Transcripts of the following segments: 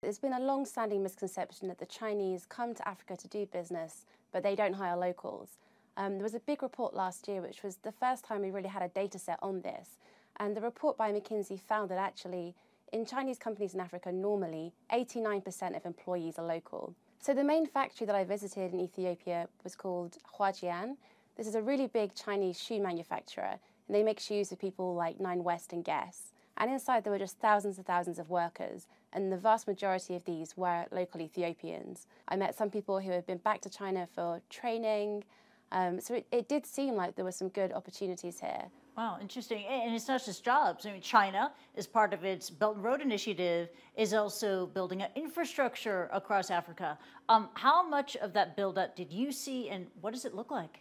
There's been a long-standing misconception that the Chinese come to Africa to do business, but they don't hire locals. There was a big report last year, which was the first time we really had a data set on this. And the report by McKinsey found that actually, in Chinese companies in Africa, normally 89% of employees are local. So the main factory that I visited in Ethiopia was called Huajian. This is a really big Chinese shoe manufacturer, and they make shoes for people like Nine West and Guess. And inside there were just thousands and thousands of workers, and the vast majority of these were local Ethiopians. I met some people who had been back to China for training, so it did seem like there were some good opportunities here. Wow, interesting. And it's not just jobs. I mean, China, as part of its Belt and Road Initiative, is also building an infrastructure across Africa. How much of that build-up did you see, and what does it look like?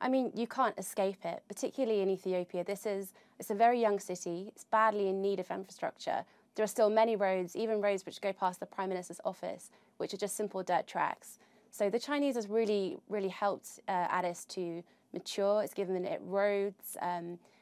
I mean, you can't escape it, particularly in Ethiopia. It's a very young city. It's badly in need of infrastructure. There are still many roads, even roads which go past the Prime Minister's office, which are just simple dirt tracks. So the Chinese has really helped Addis to mature. It's given it roads.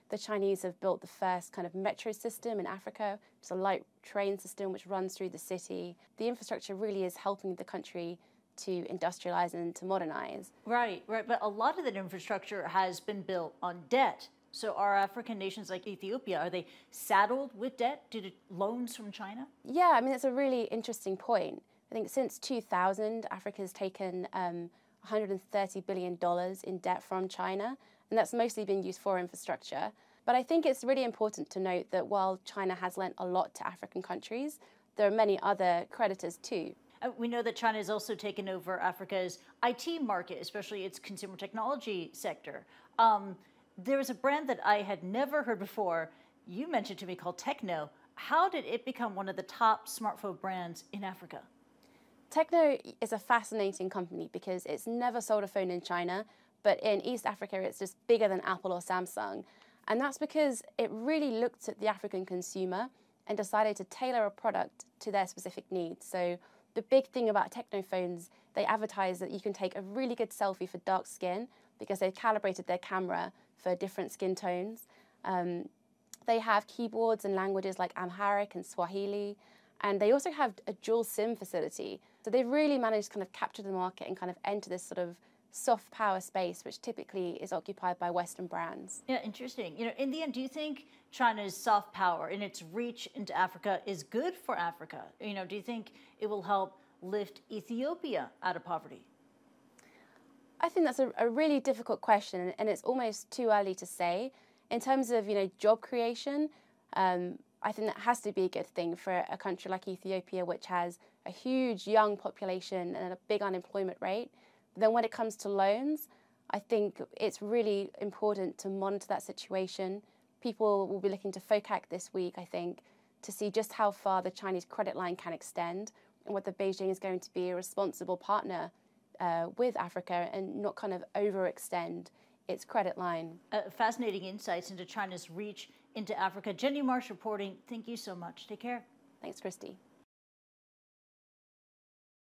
The Chinese have built the first kind of metro system in Africa. It's a light train system which runs through the city. The infrastructure really is helping the country to industrialize and to modernize. Right. But a lot of that infrastructure has been built on debt. So are African nations like Ethiopia, are they saddled with debt due to loans from China? Yeah, I mean, it's a really interesting point. I think since 2000, Africa has taken $130 billion in debt from China, and that's mostly been used for infrastructure. But I think it's really important to note that while China has lent a lot to African countries, there are many other creditors too. We know that China has also taken over Africa's IT market, especially its consumer technology sector. There was a brand that I had never heard before, you mentioned to me, called Tecno. How did it become one of the top smartphone brands in Africa? Tecno is a fascinating company because it's never sold a phone in China, but in East Africa it's just bigger than Apple or Samsung. And that's because it really looked at the African consumer and decided to tailor a product to their specific needs. So the big thing about Tecno phones, they advertise that you can take a really good selfie for dark skin because they've calibrated their camera for different skin tones. They have keyboards and languages like Amharic and Swahili, and they also have a dual SIM facility. So they've really managed to kind of capture the market and kind of enter this sort of soft power space, which typically is occupied by Western brands. Yeah, interesting. You know, in the end, do you think China's soft power and its reach into Africa is good for Africa? You know, do you think it will help lift Ethiopia out of poverty? I think that's a really difficult question, and it's almost too early to say. In terms of, job creation, I think that has to be a good thing for a country like Ethiopia, which has a huge young population and a big unemployment rate. But then when it comes to loans, I think it's really important to monitor that situation. People will be looking to FOCAC this week, I think, to see just how far the Chinese credit line can extend and whether Beijing is going to be a responsible partner with Africa and not kind of overextend its credit line. Fascinating insights into China's reach into Africa. Jenny Marsh reporting. Thank you so much. Take care. Thanks, Christy.